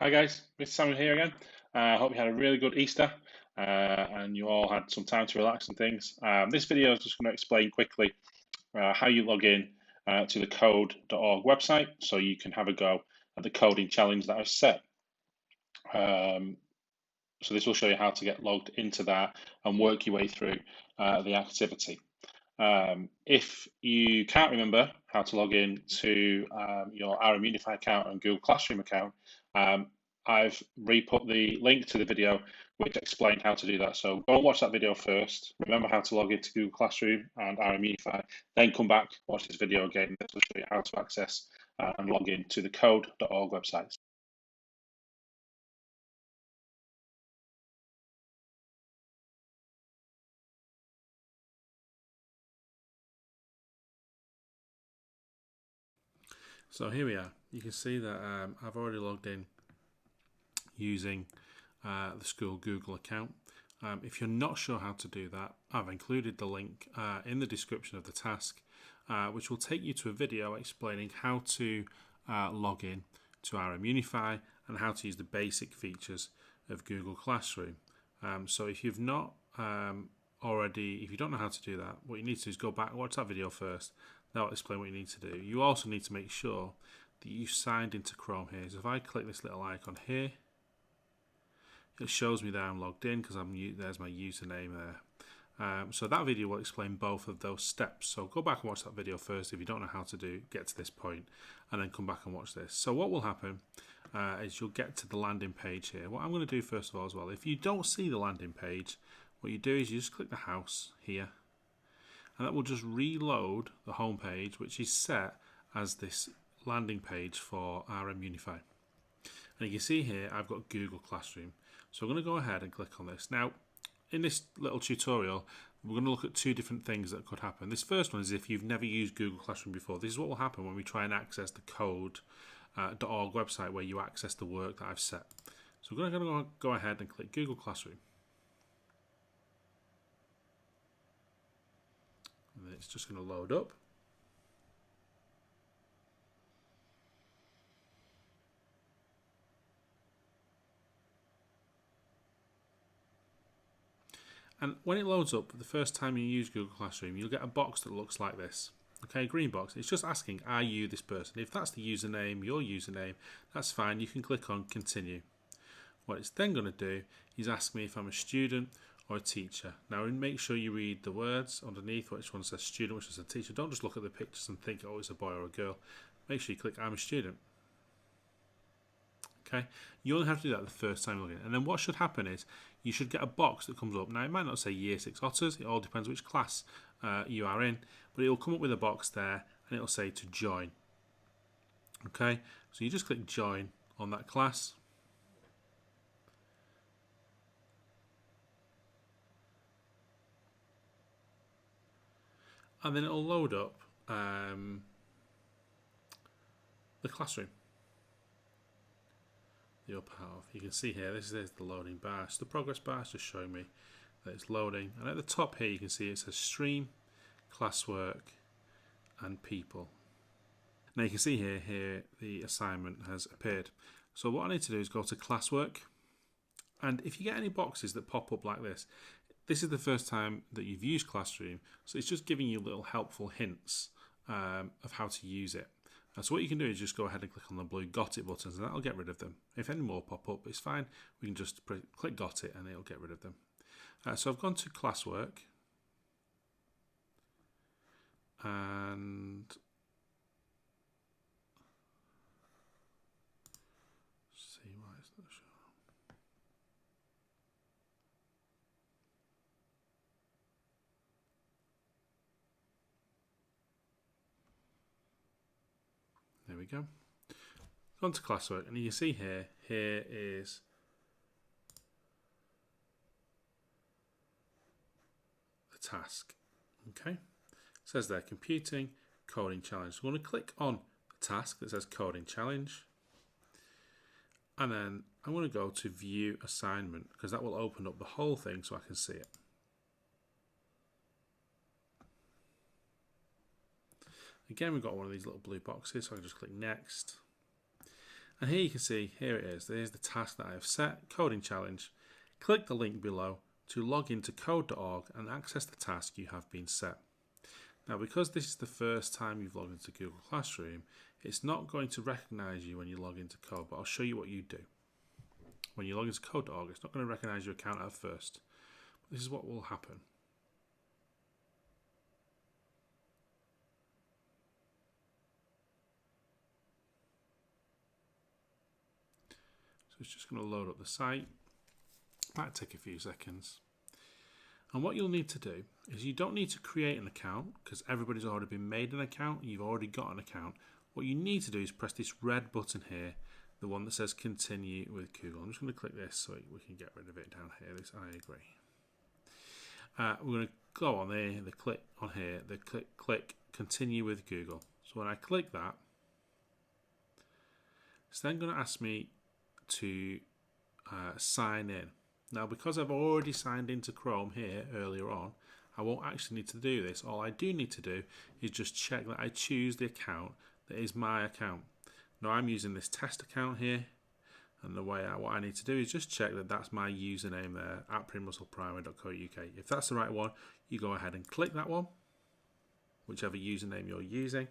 Hi guys, it's Samuel here again. I hope you had a really good Easter and you all had some time to relax and things. This video is just going to explain quickly how you log in to the code.org website so you can have a go at the coding challenge that I've set. So this will show you how to get logged into that and work your way through the activity. If you can't remember how to log in to your RM Unify account and Google Classroom account, I've re-put the link to the video which explained how to do that. So go and watch that video first. Remember how to log into Google Classroom and RM Unify. Then come back, watch this video again. This will show you how to access and log in to the code.org website. So here we are. You can see that I've already logged in using the school Google account. If you're not sure how to do that, I've included the link in the description of the task, which will take you to a video explaining how to log in to RM Unify and how to use the basic features of Google Classroom. So if you've not if you don't know how to do that, what you need to do is go back and watch that video first. That will explain what you need to do. You also need to make sure that you've signed into Chrome here. So if I click this little icon here, it shows me that I'm logged in because there's my username there. So that video will explain both of those steps. So go back and watch that video first if you don't know how to get to this point, and then come back and watch this. So what will happen is you'll get to the landing page here. What I'm going to do first of all as well, if you don't see the landing page, what you do is you just click the house here, and that will just reload the home page, which is set as this landing page for RM Unify. And you can see here I've got Google Classroom. So I'm going to go ahead and click on this. Now, in this little tutorial, we're going to look at two different things that could happen. This first one is if you've never used Google Classroom before. This is what will happen when we try and access the code.org website where you access the work that I've set. So we're going to go ahead and click Google Classroom. And it's just going to load up. And when it loads up, the first time you use Google Classroom, you'll get a box that looks like this. Okay, green box. It's just asking, are you this person? If that's the username, your username, that's fine. You can click on continue. What it's then going to do is ask me if I'm a student or a teacher. Now, make sure you read the words underneath, which one says student, which is a teacher. Don't just look at the pictures and think, oh, it's a boy or a girl. Make sure you click I'm a student. Okay, you only have to do that the first time you log in, and then what should happen is you should get a box that comes up. Now it might not say Year 6 Otters, it all depends which class you are in, but it will come up with a box there and it will say to join. Okay, so you just click join on that class, and then it will load up the classroom. The upper half. You can see here, this is the loading bar. So the progress bar is just showing me that it's loading. And at the top here, you can see it says stream, classwork, and people. Now you can see here the assignment has appeared. So what I need to do is go to classwork. And if you get any boxes that pop up like this is the first time that you've used Classroom. So it's just giving you little helpful hints of how to use it. So what you can do is just go ahead and click on the blue Got It buttons, and that'll get rid of them. If any more pop up, it's fine. We can just click Got It and it'll get rid of them. So I've gone to classwork, and see why it's not showing. There we go. Go on to classwork, and you can see here is the task. Okay, it says there computing coding challenge. So I'm going to click on the task that says coding challenge, and then I'm going to go to view assignment because that will open up the whole thing so I can see it. Again, we've got one of these little blue boxes, so I can just click next. And here you can see, here it is. There's the task that I have set, coding challenge. Click the link below to log into code.org and access the task you have been set. Now, because this is the first time you've logged into Google Classroom, it's not going to recognize you when you log into code, but I'll show you what you do. When you log into code.org, it's not going to recognize your account at first. This is what will happen. So it's just going to load up the site. Might take a few seconds. And what you'll need to do is you don't need to create an account because everybody's already been made an account and you've already got an account. What you need to do is press this red button here, the one that says continue with Google. I'm just going to click this so we can get rid of it down here, this I agree. We're going to go on there, the click on here, the click continue with Google. So when I click that, it's then going to ask me to sign in. Now, because I've already signed into Chrome here earlier on, I won't actually need to do this. All I do need to do is just check that I choose the account that is my account. Now, I'm using this test account here, and what I need to do is just check that that's my username there at primrussellprimary.co.uk. If that's the right one, you go ahead and click that one, whichever username you're using.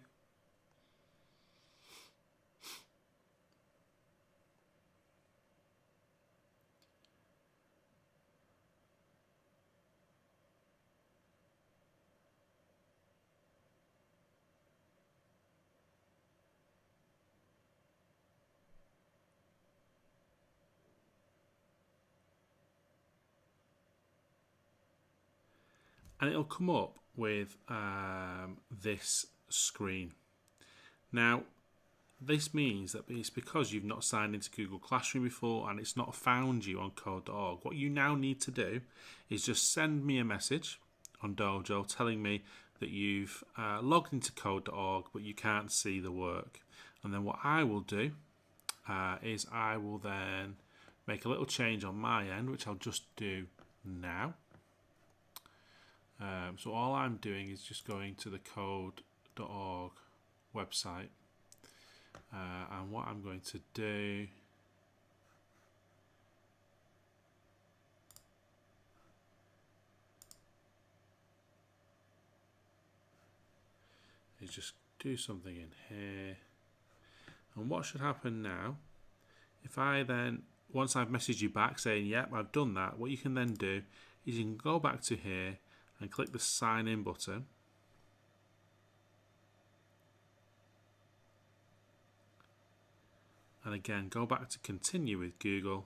And it'll come up with this screen. Now, this means that it's because you've not signed into Google Classroom before and it's not found you on code.org. What you now need to do is just send me a message on Dojo telling me that you've logged into code.org but you can't see the work. And then what I will do is I will then make a little change on my end, which I'll just do now. So all I'm doing is just going to the code.org website, and what I'm going to do is just do something in here. And what should happen now, if I then, once I've messaged you back saying, yep, I've done that, what you can then do is you can go back to here and click the sign in button. And again, go back to continue with Google.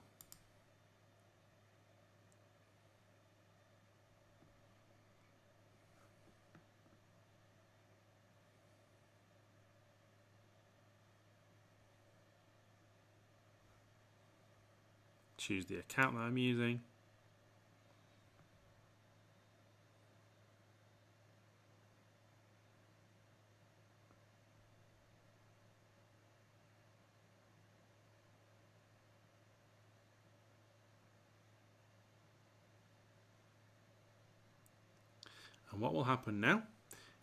Choose the account that I'm using. And what will happen now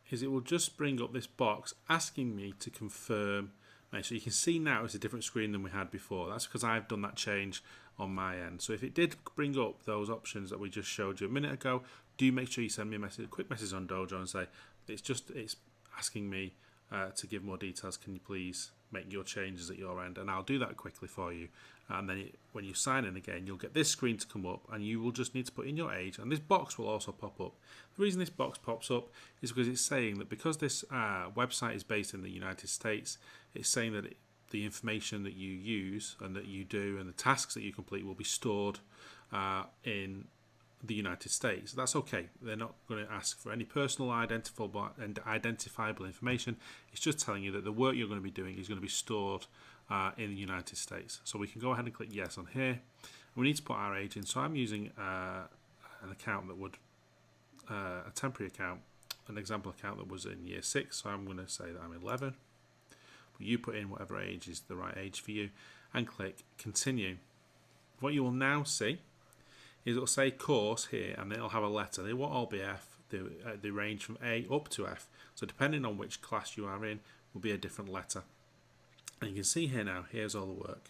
is it will just bring up this box asking me to confirm. Right, so you can see now it's a different screen than we had before. That's because I've done that change on my end. So if it did bring up those options that we just showed you a minute ago, do make sure you send me a quick message on Dojo and say it's asking me to give more details. Can you please make your changes at your end? And I'll do that quickly for you. And then when you sign in again, you'll get this screen to come up and you will just need to put in your age, and this box will also pop up. The reason this box pops up is because it's saying that because this website is based in the United States, it's saying that the information that you use and that you do and the tasks that you complete will be stored in the United States. That's okay. They're not going to ask for any personal identifiable information. It's just telling you that the work you're going to be doing is going to be stored in the United States. So we can go ahead and click yes on here. We need to put our age in. So I'm using an account that would, a temporary account, an example account that was in year 6. So I'm going to say that I'm 11. But you put in whatever age is the right age for you and click continue. What you will now see is it'll say course here and it'll have a letter. They won't all be F. They range from A up to F. So depending on which class you are in will be a different letter. And you can see here now, here's all the work.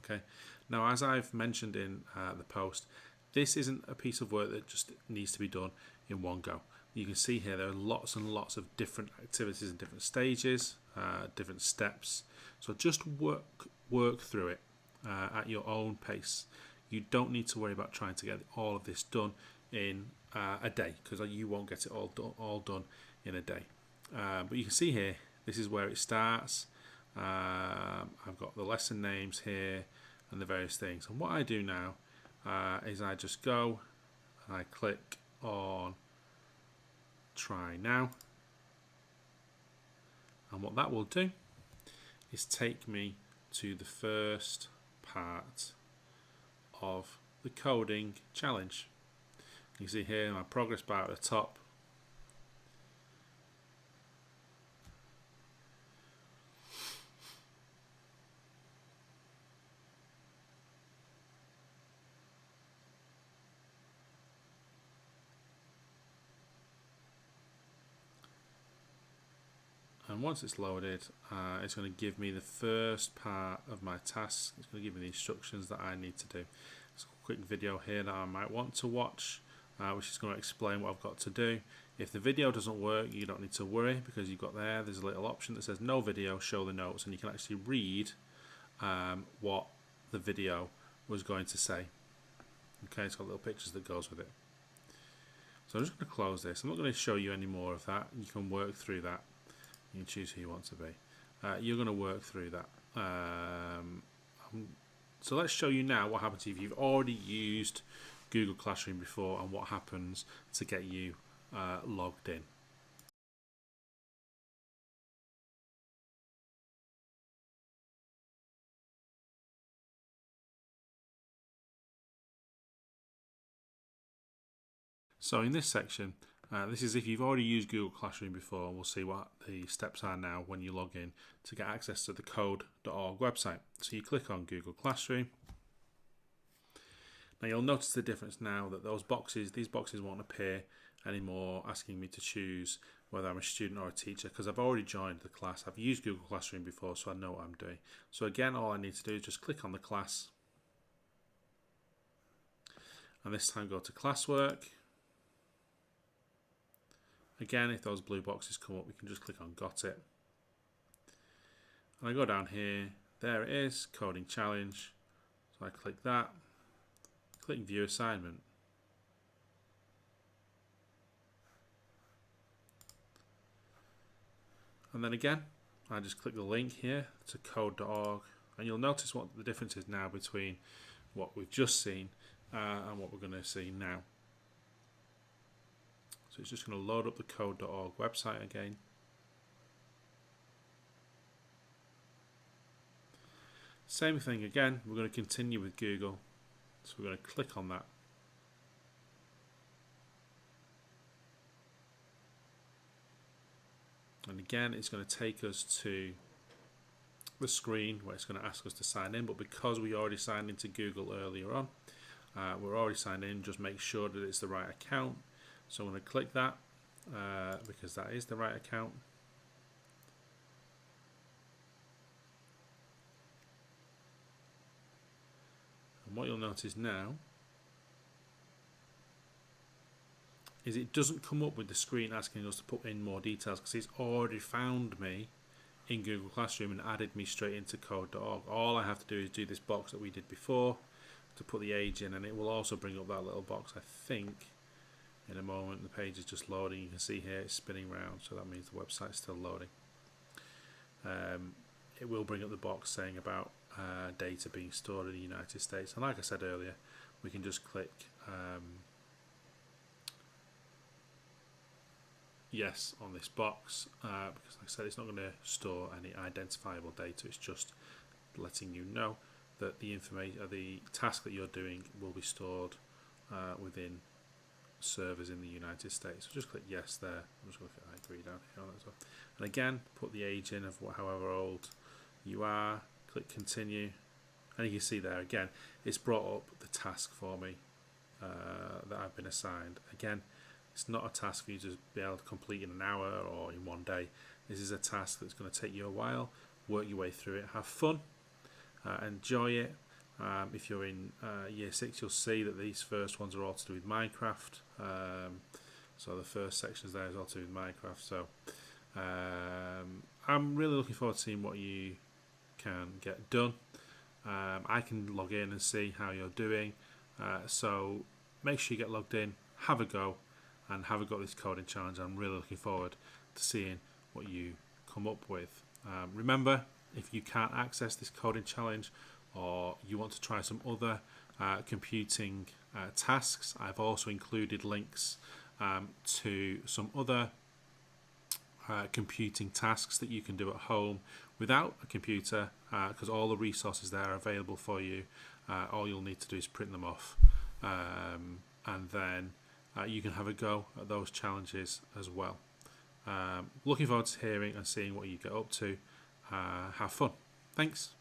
Okay. Now, as I've mentioned in the post, this isn't a piece of work that just needs to be done in one go. You can see here there are lots and lots of different activities and different stages, different steps. So just work through it at your own pace. You don't need to worry about trying to get all of this done in a day, because you won't get it all done in a day. But you can see here, this is where it starts. I've got the lesson names here and the various things. And what I do now is I just go and I click on try now. And what that will do is take me to the first part of the coding challenge. You see here my progress bar at the top. And once it's loaded, it's going to give me the first part of my task. It's going to give me the instructions that I need to do. It's a quick video here that I might want to watch, which is going to explain what I've got to do. If the video doesn't work, you don't need to worry, because you've got there's a little option that says no video, show the notes, and you can actually read what the video was going to say. Okay, it's got little pictures that goes with it. So I'm just going to close this. I'm not going to show you any more of that. You can work through that. You can choose who you want to be. You're going to work through that. So let's show you now what happens if you've already used Google Classroom before, and what happens to get you logged in. So in this section, this is if you've already used Google Classroom before. We'll see what the steps are now when you log in to get access to the code.org website. So you click on Google Classroom. Now you'll notice the difference now that these boxes won't appear anymore, asking me to choose whether I'm a student or a teacher, because I've already joined the class. I've used Google Classroom before, so I know what I'm doing. So again, all I need to do is just click on the class, and this time go to classwork. Again, if those blue boxes come up, we can just click on got it. And I go down here, there it is, coding challenge. So I click that, click view assignment. And then again, I just click the link here to code.org, and you'll notice what the difference is now between what we've just seen and what we're going to see now. So it's just going to load up the code.org website again. Same thing again, we're going to continue with Google. So we're going to click on that. And again, it's going to take us to the screen where it's going to ask us to sign in. But because we already signed into Google earlier on, we're already signed in, just make sure that it's the right account. So I'm going to click that because that is the right account. And what you'll notice now is it doesn't come up with the screen asking us to put in more details, because it's already found me in Google Classroom and added me straight into code.org. All I have to do is do this box that we did before to put the age in, and it will also bring up that little box. I think in a moment the page is just loading. You can see here it's spinning around, so that means the website's still loading. It will bring up the box saying about data being stored in the United States, and like I said earlier, we can just click yes on this box because like I said, it's not going to store any identifiable data. It's just letting you know that the information, the task that you're doing will be stored within servers in the United States. So just click yes there. I'm just going to click I agree down here on that as well. And again, put the age in of however old you are. Click continue, and you can see there again it's brought up the task for me that I've been assigned. Again, it's not a task for you to be able to complete in an hour or in one day. This is a task that's going to take you a while, work your way through it. Have fun, enjoy it. If you're in year 6, you'll see that these first ones are all to do with Minecraft. So the first sections there is all to do with Minecraft. So I'm really looking forward to seeing what you can get done. I can log in and see how you're doing. So make sure you get logged in, have a go, and have a go at this coding challenge. I'm really looking forward to seeing what you come up with. Remember, if you can't access this coding challenge, or you want to try some other computing tasks, I've also included links to some other computing tasks that you can do at home without a computer, because all the resources there are available for you. All you'll need to do is print them off, and then you can have a go at those challenges as well. Looking forward to hearing and seeing what you get up to. Have fun. Thanks.